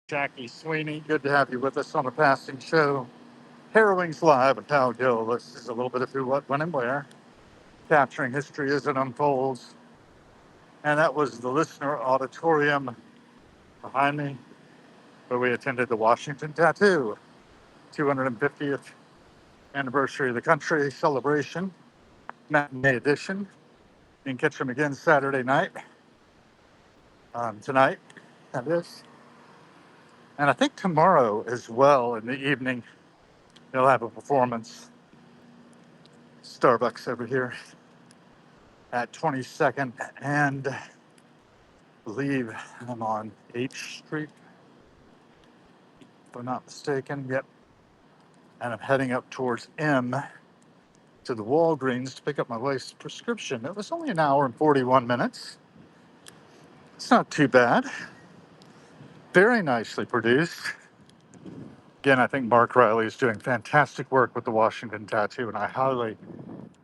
Jackie Sweeney, good to have you with us on a passing show. Harrowings Live with Hal Gill. This is a little bit of who, what, when, and where, capturing history as it unfolds. And that was the listener auditorium behind me, where we attended the Washington Tattoo 250th anniversary of the country celebration, matinee edition. You can catch them again Saturday night, tonight, that is. And I think tomorrow as well in the evening, they'll have a performance. Starbucks over here at 22nd and I believe I'm on H Street, if I'm not mistaken. Yep. And I'm heading up towards M to the Walgreens to pick up my wife's prescription. It was only an hour and 41 minutes. It's not too bad. Very nicely produced. Again, I think Mark Riley is doing fantastic work with the Washington Tattoo, and I highly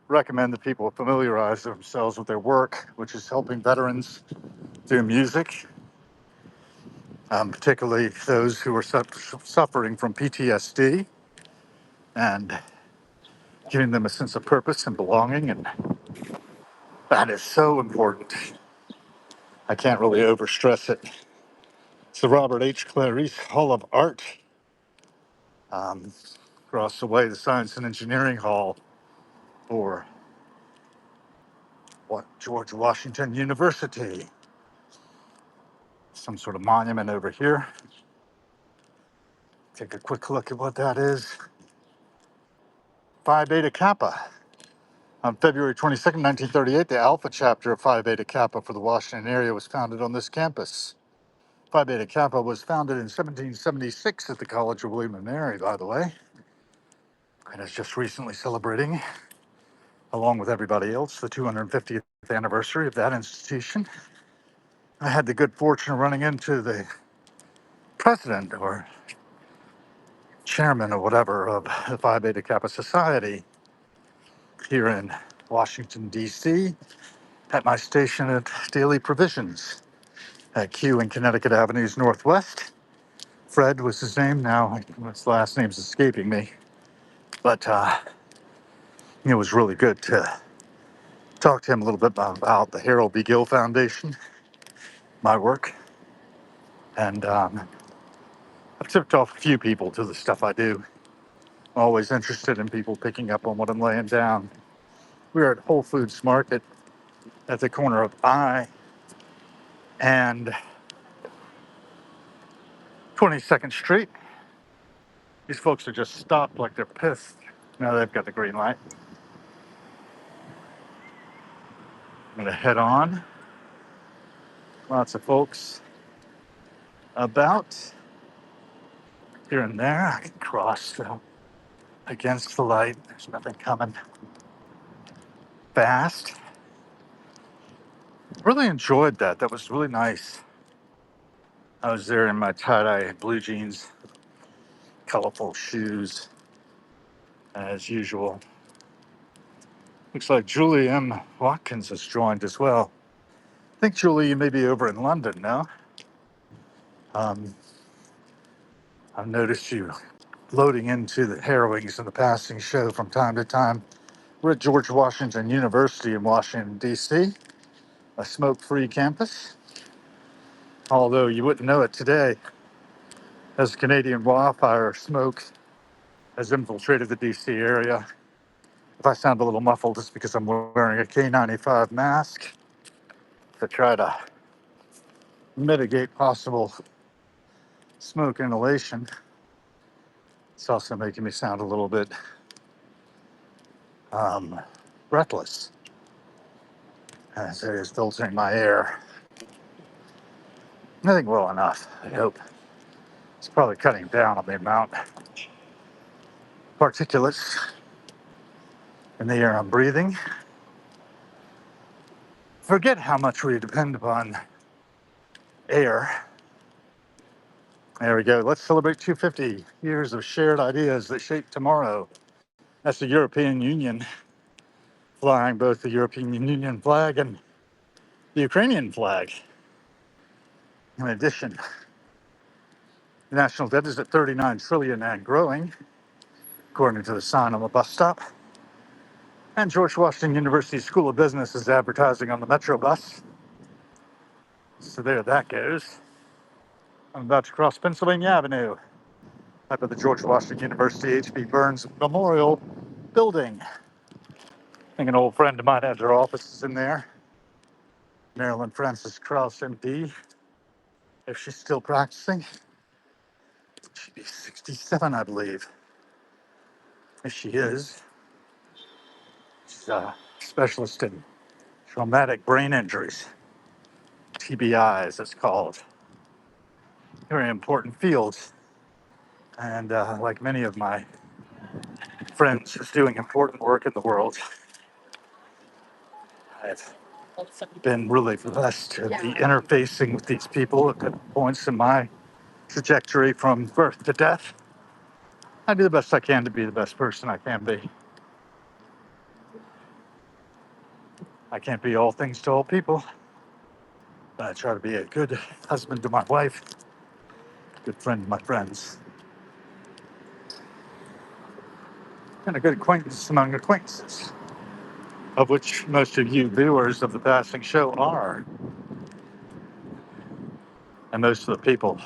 recommend that people familiarize themselves with their work, which is helping veterans through music, particularly those who are suffering from PTSD, and giving them a sense of purpose and belonging. And that is so important. I can't really overstress it. It's the Robert H. Clarice Hall of Art, um, across the way, the Science and Engineering Hall for George Washington University. Some sort of monument over here. Take a quick look at what that is. Phi Beta Kappa. On February 22nd, 1938, the Alpha chapter of Phi Beta Kappa for the Washington area was founded on this campus. Phi Beta Kappa was founded in 1776 at the College of William and Mary, by the way, and is just recently celebrating, along with everybody else, the 250th anniversary of that institution. I had the good fortune of running into the president or chairman or whatever of the Phi Beta Kappa Society here in Washington, D.C., at my station at Daily Provisions at Q and Connecticut Avenues Northwest. Fred was his name. Now his last name's escaping me. But it was really good to talk to him a little bit about the Harold B. Gill Foundation, my work. And I've tipped off a few people to the stuff I do. I'm always interested in people picking up on what I'm laying down. We're at Whole Foods Market at the corner of I and 22nd Street. These folks are just stopped like they're pissed. Now they've got the green light. I'm gonna head on. Lots of folks about here and there. I can cross against the light. There's nothing coming fast. Really enjoyed that. That was really nice. I was there in my tie-dye blue jeans, colorful shoes, as usual. Looks like Julie M. Watkins has joined as well. I think, Julie, you may be over in London now. I've noticed you loading into the harrowings and the passing show from time to time. We're at George Washington University in Washington, D.C., a smoke-free campus. Although you wouldn't know it today, as Canadian wildfire smoke has infiltrated the D.C. area. If I sound a little muffled, it's because I'm wearing a K95 mask to try to mitigate possible smoke inhalation. It's also making me sound a little bit breathless as it is filtering my air. I think well enough, I hope. It's probably cutting down on the amount of particulates in the air I'm breathing. Forget how much we depend upon air. There we go. Let's celebrate 250 years of shared ideas that shape tomorrow. That's the European Union flying both the European Union flag and the Ukrainian flag. In addition, The national debt is at 39 trillion and growing, according to the sign on the bus stop. And George Washington University School of Business is advertising on the Metro bus. So there that goes. I'm about to cross Pennsylvania Avenue, up at the George Washington University H.B. Burns Memorial Building. I think an old friend of mine had their offices in there. Marilyn Frances Krauss, MD. If she's still practicing, she'd be 67, I believe. If she is, she's a specialist in traumatic brain injuries, TBI, as it's called. Very important fields. And like many of my friends who's doing important work in the world, I've been really blessed to be interfacing with these people at different points in my trajectory from birth to death. I do the best I can to be the best person I can be. I can't be all things to all people, but I try to be a good husband to my wife, good friend to my friends, and a good acquaintance among acquaintances, of which most of you viewers of the passing show are. And most of the people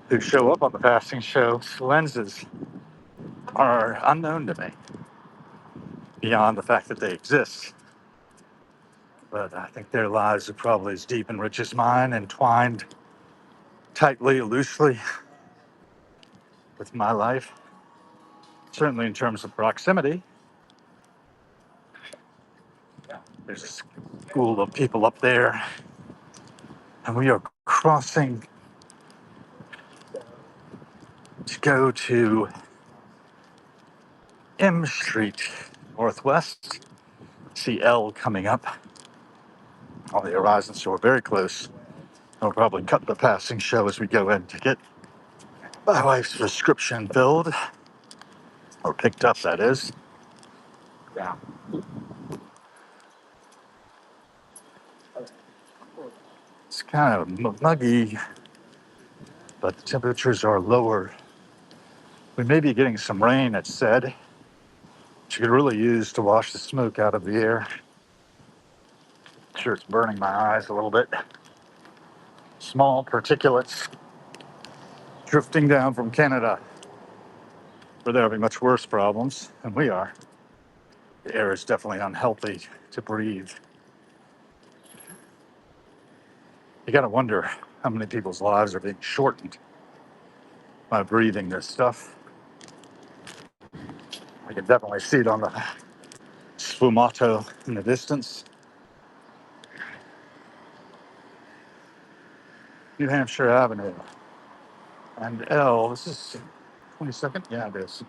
who show up on the passing show lenses are unknown to me, beyond the fact that they exist. But I think their lives are probably as deep and rich as mine, entwined tightly, loosely with my life. Certainly in terms of proximity, there's a school of people up there, and we are crossing to go to M Street Northwest. See L coming up on the horizon, so we're very close. We'll probably cut the passing show as we go in to get my wife's prescription filled, or picked up, that is. Yeah. It's kind of muggy, but the temperatures are lower. We may be getting some rain, it's said, which you could really use to wash the smoke out of the air. Sure, it's burning my eyes a little bit. Small particulates drifting down from Canada, where they're having much worse problems than we are. The air is definitely unhealthy to breathe. You gotta wonder how many people's lives are being shortened by breathing this stuff. I can definitely see it on the sfumato in the distance. New Hampshire Avenue. And L, this is 22nd? Yeah, it is.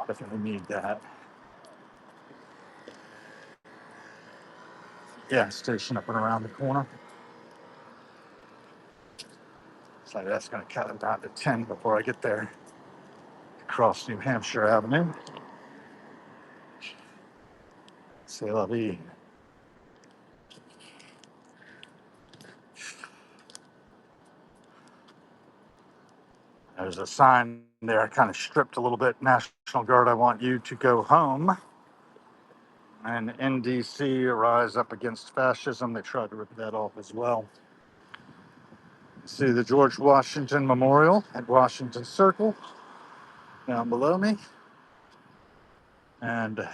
Definitely need that. Yeah, station up and around the corner. So that's going to cut it down to 10 before I get there. Across New Hampshire Avenue. C'est la vie. There's a sign there, kind of stripped a little bit. National Guard, I want you to go home. And NDC, rise up against fascism. They tried to rip that off as well. See the George Washington Memorial at Washington Circle down below me. And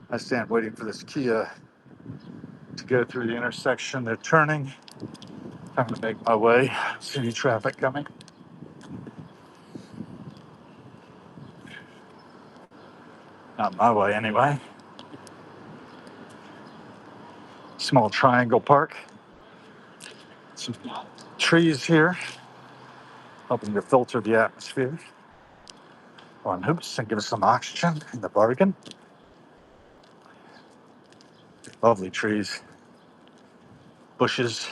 I stand waiting for this Kia to go through the intersection. They're turning. Time to make my way. See any traffic coming? Not my way, anyway. Small triangle park. Some trees here, helping to filter the atmosphere on hoops and give us some oxygen in the bargain. Lovely trees, bushes,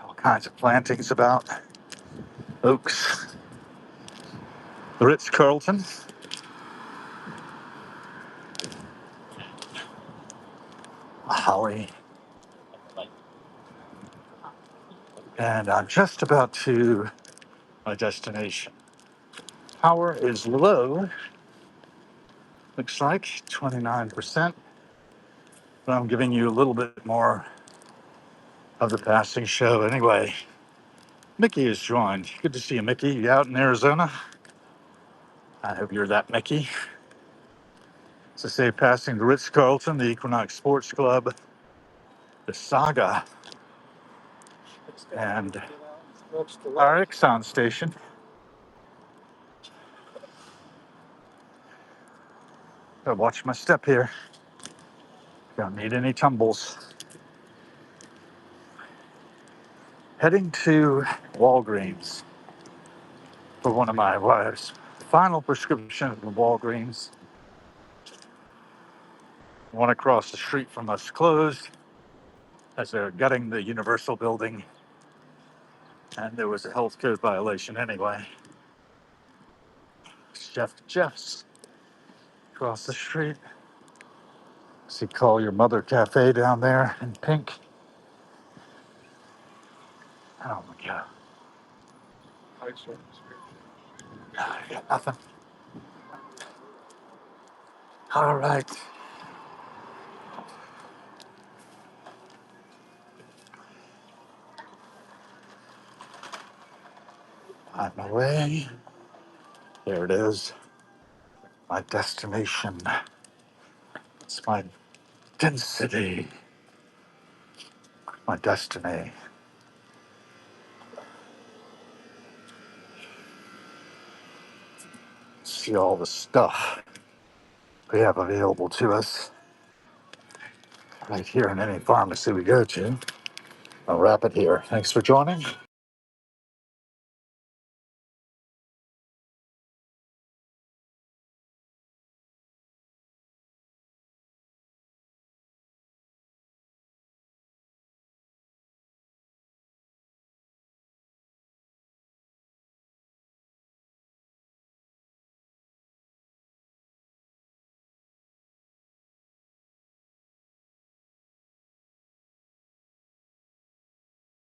all kinds of plantings about. Oaks, the Ritz-Carlton, holly, and I'm just about to my destination. Power is low, looks like 29%, but I'm giving you a little bit more of the passing show anyway. Mickey has joined. Good to see you, Mickey. You out in Arizona? I hope you're that Mickey. So say passing the Ritz-Carlton, the Equinox Sports Club, the Saga, and our Exxon station. Gotta watch my step here. Don't need any tumbles. Heading to Walgreens for one of my wife's final prescription from Walgreens. One across the street from us closed as they're gutting the Universal building, and there was a health code violation anyway. Chef Jeff's across the street. See, call your mother cafe down there in pink. Oh my god. I got nothing. All right. On my way. There it is. My destination. It's my density. My destiny. See all the stuff we have available to us right here in any pharmacy we go to. I'll wrap it here. Thanks for joining.